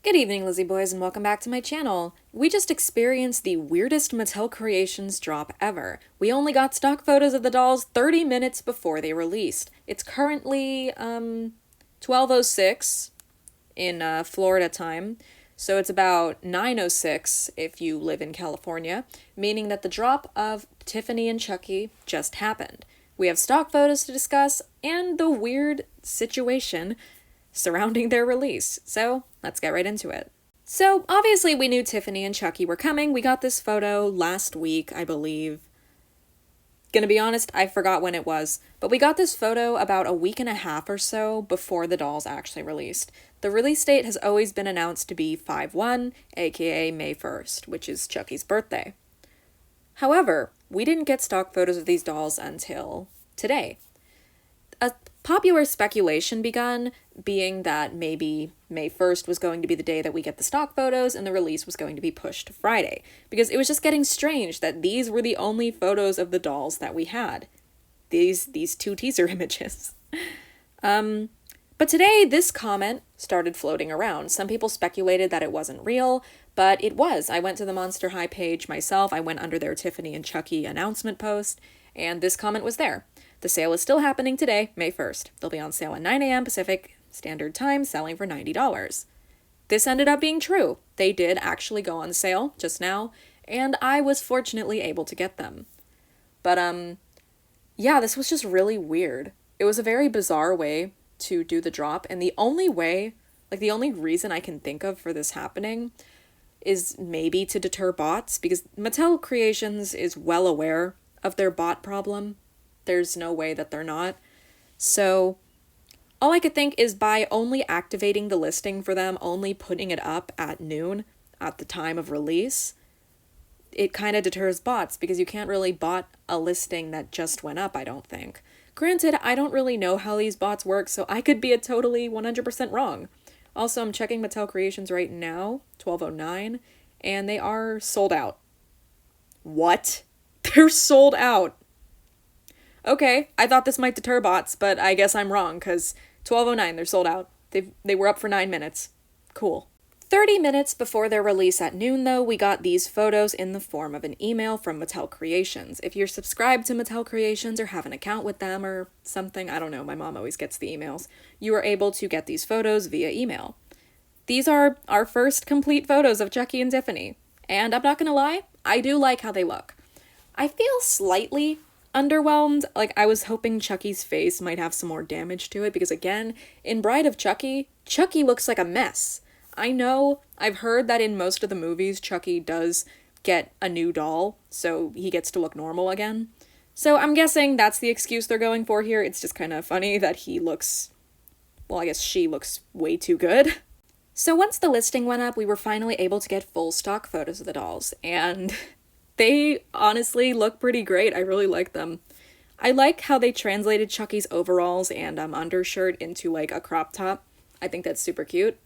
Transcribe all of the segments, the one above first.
Good evening, Lizzie Boys, and welcome back to my channel. We just experienced the weirdest Mattel Creations drop ever. We only got stock photos of the dolls 30 minutes before they released. It's currently, 12:06 in Florida time, so it's about 9:06 if you live in California, meaning that the drop of Tiffany and Chucky just happened. We have stock photos to discuss, and the weird situation surrounding their release. So let's get right into it. So obviously we knew Tiffany and Chucky were coming. We got this photo last week, I believe. Gonna be honest, I forgot when it was, but we got this photo about a week and a half or so before the dolls actually released. The release date has always been announced to be 5/1, aka May 1st, which is Chucky's birthday. However, we didn't get stock photos of these dolls until today. A popular speculation begun, being that maybe May 1st was going to be the day that we get the stock photos and the release was going to be pushed to Friday, because it was just getting strange that these were the only photos of the dolls that we had. These two teaser images. But today, this comment started floating around. Some people speculated that it wasn't real, but it was. I went to the Monster High page myself. I went under their Tiffany and Chucky announcement post, and this comment was there. The sale is still happening today, May 1st. They'll be on sale at 9 a.m. Pacific Standard Time, selling for $90. This ended up being true. They did actually go on sale just now, and I was fortunately able to get them. But, yeah, this was just really weird. It was a very bizarre way to do the drop, and the only reason I can think of for this happening is maybe to deter bots, because Mattel Creations is well aware of their bot problem. There's no way that they're not. So all I could think is by only activating the listing for them, only putting it up at noon at the time of release, it kind of deters bots, because you can't really bot a listing that just went up, I don't think. Granted, I don't really know how these bots work, so I could be a totally 100% wrong. Also, I'm checking Mattel Creations right now, 12:09, and they are sold out. What? They're sold out. Okay, I thought this might deter bots, but I guess I'm wrong, because 12:09, they're sold out. They were up for 9 minutes. Cool. 30 minutes before their release at noon, though, we got these photos in the form of an email from Mattel Creations. If you're subscribed to Mattel Creations or have an account with them or something, I don't know, my mom always gets the emails, you are able to get these photos via email. These are our first complete photos of Chucky and Tiffany, and I'm not gonna lie, I do like how they look. I feel slightly underwhelmed. Like, I was hoping Chucky's face might have some more damage to it, because again, in Bride of Chucky, Chucky looks like a mess. I know, I've heard that in most of the movies, Chucky does get a new doll, so he gets to look normal again. So I'm guessing that's the excuse they're going for here. It's just kind of funny that he looks, well, I guess she looks way too good. So once the listing went up, we were finally able to get full stock photos of the dolls, and they honestly look pretty great. I really like them. I like how they translated Chucky's overalls and undershirt into like a crop top. I think that's super cute.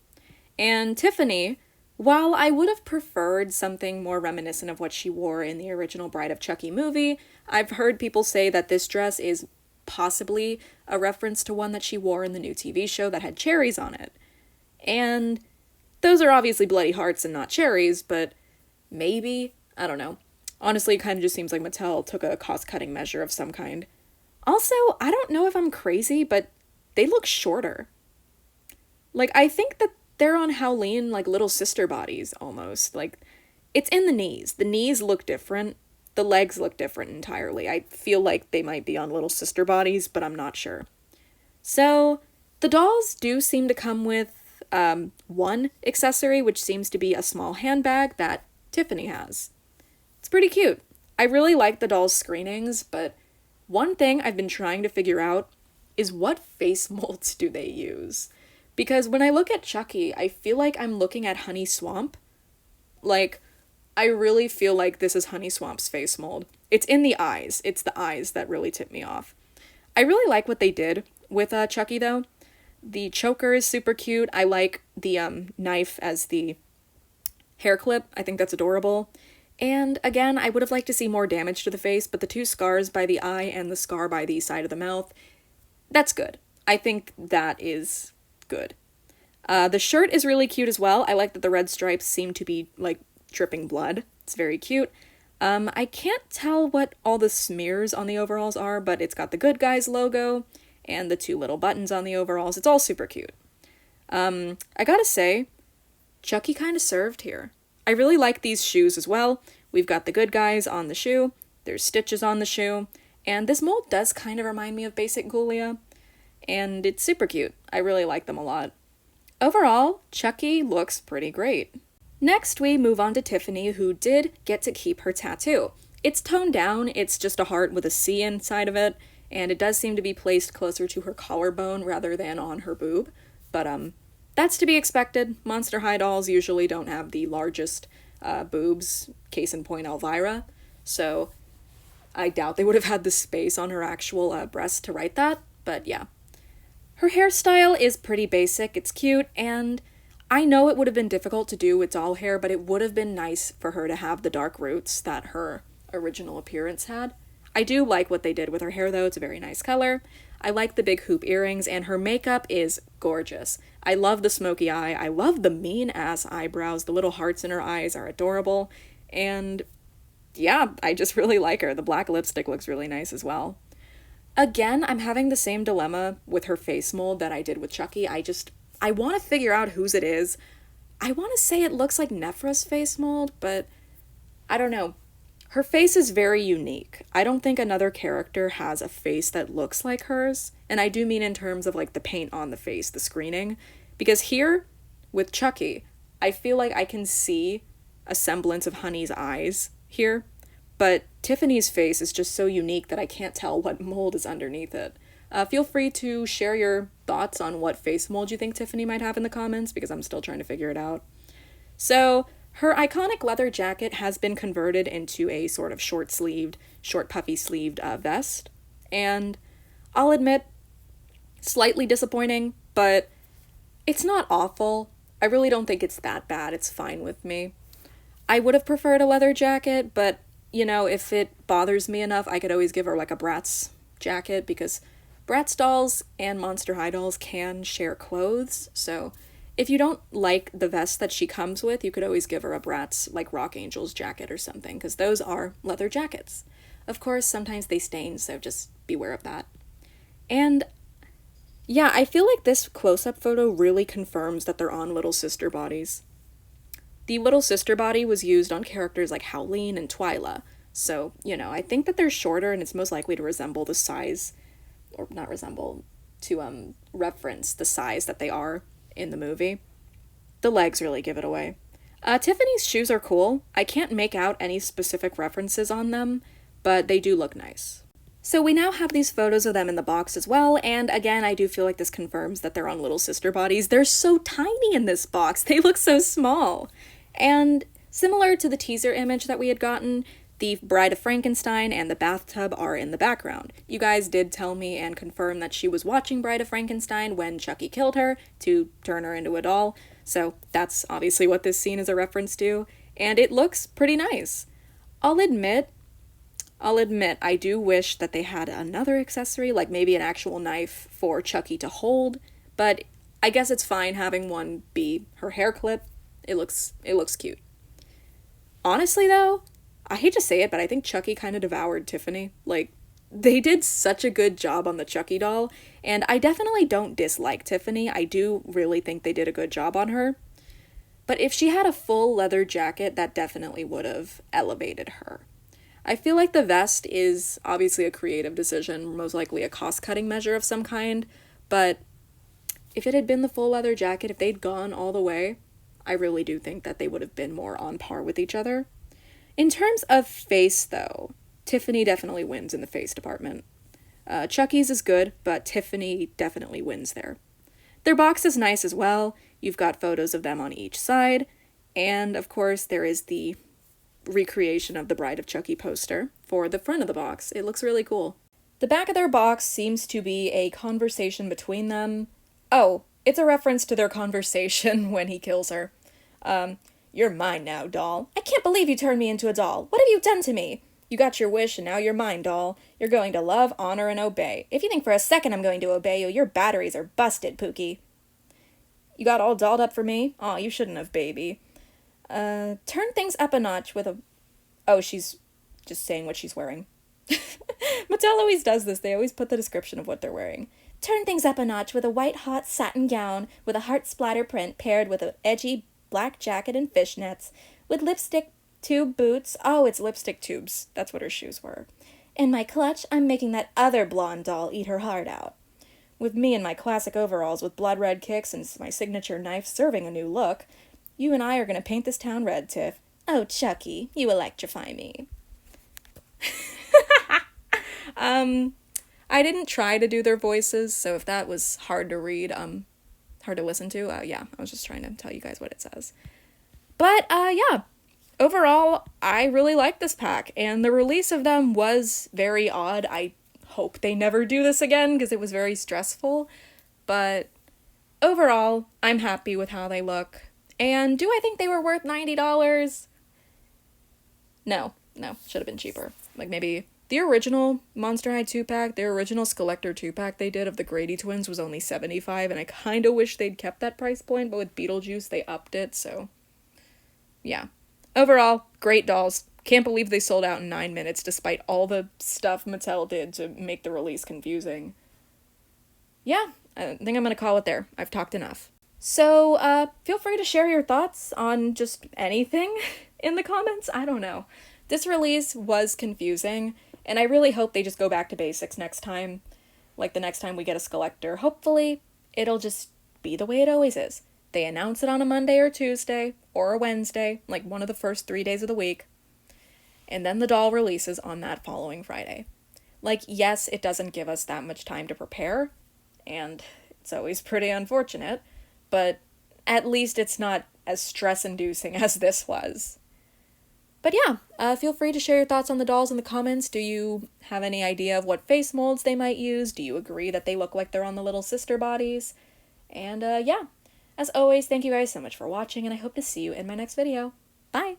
And Tiffany, while I would have preferred something more reminiscent of what she wore in the original Bride of Chucky movie, I've heard people say that this dress is possibly a reference to one that she wore in the new TV show that had cherries on it. And those are obviously bloody hearts and not cherries, but maybe, I don't know. Honestly, it kind of just seems like Mattel took a cost-cutting measure of some kind. Also, I don't know if I'm crazy, but they look shorter. Like, I think that they're on Howleen, like, little sister bodies, almost. Like, it's in the knees. The knees look different. The legs look different entirely. I feel like they might be on little sister bodies, but I'm not sure. So, the dolls do seem to come with one accessory, which seems to be a small handbag that Tiffany has. It's pretty cute. I really like the dolls' screenings, but one thing I've been trying to figure out is what face molds do they use? Because when I look at Chucky, I feel like I'm looking at Honey Swamp. Like, I really feel like this is Honey Swamp's face mold. It's in the eyes. It's the eyes that really tip me off. I really like what they did with Chucky, though. The choker is super cute. I like the knife as the hair clip. I think that's adorable. And again, I would have liked to see more damage to the face, but the two scars by the eye and the scar by the side of the mouth, that's good. I think that is good. The shirt is really cute as well. I like that the red stripes seem to be, like, dripping blood. It's very cute. I can't tell what all the smears on the overalls are, but it's got the Good Guys logo and the 2 little buttons on the overalls. It's all super cute. I gotta say, Chucky kind of served here. I really like these shoes as well. We've got the Good Guys on the shoe, there's stitches on the shoe, and this mold does kind of remind me of Basic Ghoulia, and it's super cute. I really like them a lot. Overall, Chucky looks pretty great. Next, we move on to Tiffany, who did get to keep her tattoo. It's toned down, it's just a heart with a C inside of it, and it does seem to be placed closer to her collarbone rather than on her boob. But, that's to be expected. Monster High dolls usually don't have the largest boobs, case in point Elvira, so I doubt they would have had the space on her actual breast to write that, but yeah. Her hairstyle is pretty basic, it's cute, and I know it would have been difficult to do with doll hair, but it would have been nice for her to have the dark roots that her original appearance had. I do like what they did with her hair, though. It's a very nice color. I like the big hoop earrings, and her makeup is gorgeous. I love the smoky eye. I love the mean-ass eyebrows. The little hearts in her eyes are adorable. And yeah, I just really like her. The black lipstick looks really nice as well. Again, I'm having the same dilemma with her face mold that I did with Chucky. I want to figure out whose it is. I want to say it looks like Nephra's face mold, but I don't know. Her face is very unique. I don't think another character has a face that looks like hers, and I do mean in terms of like the paint on the face, the screening, because here, with Chucky, I feel like I can see a semblance of Honey's eyes here, but Tiffany's face is just so unique that I can't tell what mold is underneath it. Feel free to share your thoughts on what face mold you think Tiffany might have in the comments, because I'm still trying to figure it out. So, her iconic leather jacket has been converted into a sort of short puffy sleeved vest, and I'll admit, slightly disappointing, but it's not awful. I really don't think it's that bad. It's fine with me. I would have preferred a leather jacket, but, you know, if it bothers me enough, I could always give her like a Bratz jacket, because Bratz dolls and Monster High dolls can share clothes, so if you don't like the vest that she comes with, you could always give her a Bratz, like Rock Angel's jacket or something, because those are leather jackets. Of course, sometimes they stain, so just beware of that. And yeah, I feel like this close-up photo really confirms that they're on little sister bodies. The little sister body was used on characters like Howleen and Twyla, so, you know, I think that they're shorter and it's most likely to resemble the size, or not resemble, to reference the size that they are in the movie. The legs really give it away. Tiffany's shoes are cool. I can't make out any specific references on them, but they do look nice. So we now have these photos of them in the box as well, and again, I do feel like this confirms that they're on little sister bodies. They're so tiny in this box. They look so small. And similar to the teaser image that we had gotten, the Bride of Frankenstein and the bathtub are in the background. You guys did tell me and confirm that she was watching Bride of Frankenstein when Chucky killed her to turn her into a doll, so that's obviously what this scene is a reference to, and it looks pretty nice. I'll admit, I do wish that they had another accessory, like maybe an actual knife for Chucky to hold, but I guess it's fine having one be her hair clip. It looks cute. Honestly though, I hate to say it, but I think Chucky kind of devoured Tiffany. Like, they did such a good job on the Chucky doll, and I definitely don't dislike Tiffany. I do really think they did a good job on her. But if she had a full leather jacket, that definitely would have elevated her. I feel like the vest is obviously a creative decision, most likely a cost-cutting measure of some kind, but if it had been the full leather jacket, if they'd gone all the way, I really do think that they would have been more on par with each other. In terms of face, though, Tiffany definitely wins in the face department. Chucky's is good, but Tiffany definitely wins there. Their box is nice as well. You've got photos of them on each side, and of course there is the recreation of the Bride of Chucky poster for the front of the box. It looks really cool. The back of their box seems to be a conversation between them. Oh, it's a reference to their conversation when he kills her. You're mine now, doll. I can't believe you turned me into a doll. What have you done to me? You got your wish and now you're mine, doll. You're going to love, honor, and obey. If you think for a second I'm going to obey you, your batteries are busted, Pookie. You got all dolled up for me? Aw, you shouldn't have, baby. Turn things up a notch with a... Oh, she's just saying what she's wearing. Mattel always does this. They always put the description of what they're wearing. Turn things up a notch with a white hot satin gown with a heart splatter print paired with an edgy black jacket and fishnets, with lipstick tube boots. Oh, it's lipstick tubes. That's what her shoes were. In my clutch, I'm making that other blonde doll eat her heart out. With me in my classic overalls with blood red kicks and my signature knife serving a new look, you and I are going to paint this town red, Tiff. Oh, Chucky, you electrify me. I didn't try to do their voices, so if that was hard to read, hard to listen to, yeah, I was just trying to tell you guys what it says. But, yeah, overall, I really like this pack, and the release of them was very odd. I hope they never do this again, because it was very stressful, but overall, I'm happy with how they look. And do I think they were worth $90? No, should have been cheaper. Like, maybe... The original Monster High 2-pack, their original Skullector 2-pack they did of the Grady twins was only $75, and I kind of wish they'd kept that price point, but with Beetlejuice they upped it, so yeah. Overall, great dolls. Can't believe they sold out in 9 minutes despite all the stuff Mattel did to make the release confusing. Yeah, I think I'm gonna call it there. I've talked enough. So, feel free to share your thoughts on just anything in the comments. I don't know. This release was confusing, and I really hope they just go back to basics next time. Like the next time we get a Skullector. Hopefully, it'll just be the way it always is. They announce it on a Monday or Tuesday, or a Wednesday, like one of the first 3 days of the week. And then the doll releases on that following Friday. Like, yes, it doesn't give us that much time to prepare, and it's always pretty unfortunate, but at least it's not as stress-inducing as this was. But yeah, feel free to share your thoughts on the dolls in the comments. Do you have any idea of what face molds they might use? Do you agree that they look like they're on the little sister bodies? And yeah, as always, thank you guys so much for watching, and I hope to see you in my next video. Bye!